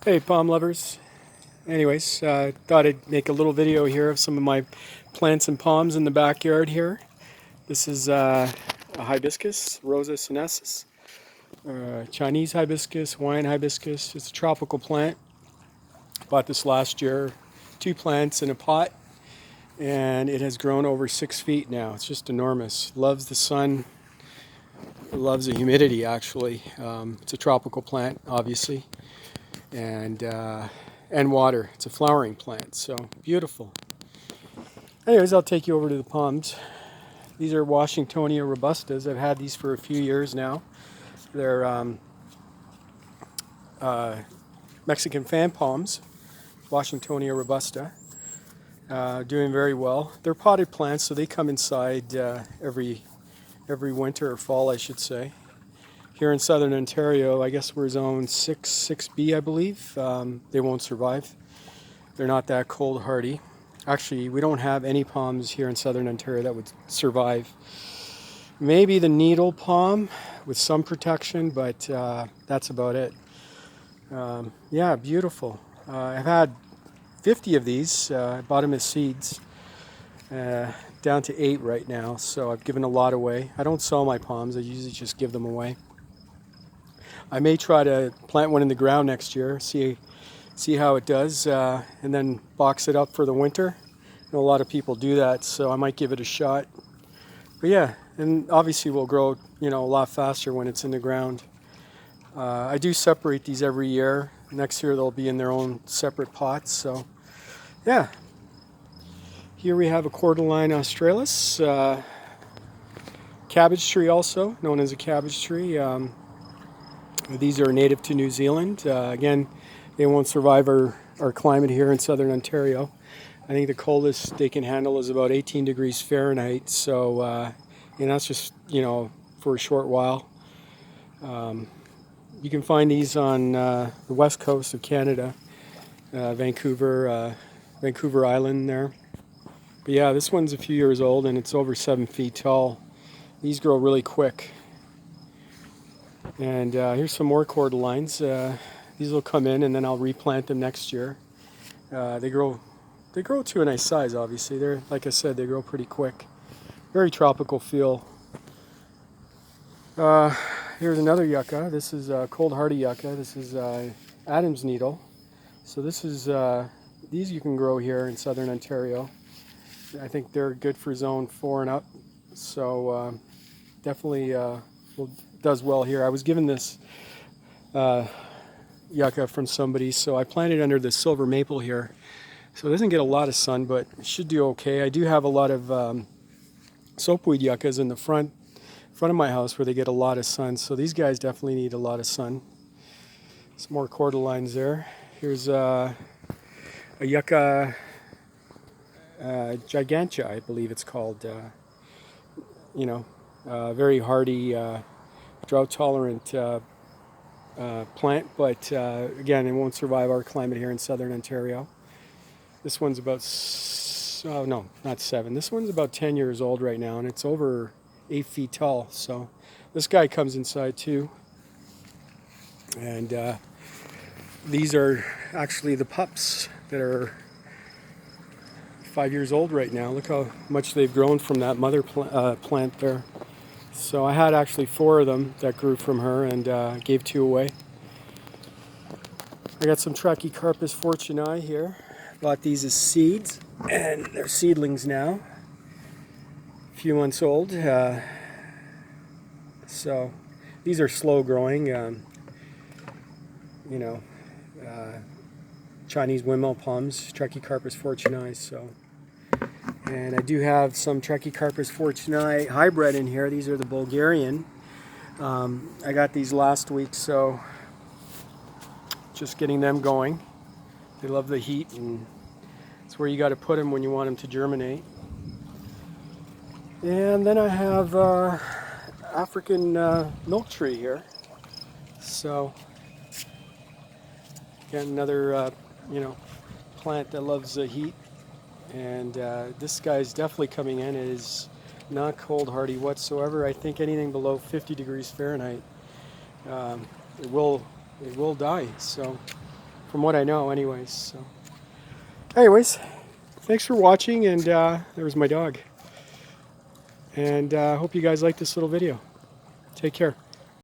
Hey palm lovers. Anyways, thought I'd make a little video here of some of my plants and palms in the backyard here. This is a hibiscus, Rosa sinensis, Chinese hibiscus, Hawaiian hibiscus. It's a tropical plant. Bought this last year, 2 plants in a pot, and it has grown over 6 feet now. It's just enormous. Loves the sun, loves the humidity actually. It's a tropical plant, obviously. And water. It's a flowering plant, so beautiful. Anyways, I'll take you over to the palms. These are Washingtonia robustas. I've had these for a few years now. They're Mexican fan palms, Washingtonia robusta. Doing very well. They're potted plants, so they come inside every winter or fall, I should say. Here in southern Ontario, I guess we're zone 6B, I believe. They won't survive. They're not that cold hardy. Actually, we don't have any palms here in southern Ontario that would survive. Maybe the needle palm with some protection, but that's about it. Yeah, beautiful. I've had 50 of these. I bought them as seeds. Down to 8 right now, so I've given a lot away. I don't sell my palms. I usually just give them away. I may try to plant one in the ground next year, see how it does, and then box it up for the winter. I know a lot of people do that, so I might give it a shot. But yeah, and obviously will grow, a lot faster when it's in the ground. I do separate these every year. Next year they'll be in their own separate pots. So yeah, here we have a cordyline australis, cabbage tree also known as a cabbage tree. These are native to New Zealand. Again, they won't survive our climate here in southern Ontario. I think the coldest they can handle is about 18 degrees Fahrenheit. So, and that's just, for a short while. You can find these on the west coast of Canada, Vancouver Island there. But yeah, this one's a few years old and it's over 7 feet tall. These grow really quick. And here's some more cordylines. These will come in and then I'll replant them next year. They grow to a nice size, obviously. They're, like I said, they grow pretty quick. Very tropical feel. Here's another yucca. This is cold hardy yucca. This is Adam's needle. So this is these you can grow here in southern Ontario. I think they're good for zone 4 and up. So definitely does well here. I was given this yucca from somebody, so I planted under the silver maple here. So it doesn't get a lot of sun, but it should do okay. I do have a lot of soapweed yuccas in the front of my house where they get a lot of sun. So these guys definitely need a lot of sun. Some more cordylines there. Here's a yucca gigantea, I believe it's called. Very hardy, drought-tolerant plant, but again, it won't survive our climate here in southern Ontario. This one's about, no, not 7. This one's about 10 years old right now, and it's over 8 feet tall. So this guy comes inside too. And these are actually the pups that are 5 years old right now. Look how much they've grown from that mother plant there. So I had actually 4 of them that grew from her and gave 2 away. I got some Trachycarpus fortunei here. Bought these as seeds and they're seedlings now. A few months old. So these are slow growing. Chinese windmill palms, Trachycarpus fortunei. So. And I do have some Trachycarpus fortunei hybrid in here. These are the Bulgarian. I got these last week, so just getting them going. They love the heat, and it's where you got to put them when you want them to germinate. And then I have African milk tree here. So again, another plant that loves the heat. And this guy's definitely coming in. It is not cold hardy whatsoever. I think anything below 50 degrees Fahrenheit, it will die. So from what I know anyways. So anyways, thanks for watching, and there's my dog. And I hope you guys like this little video. Take care.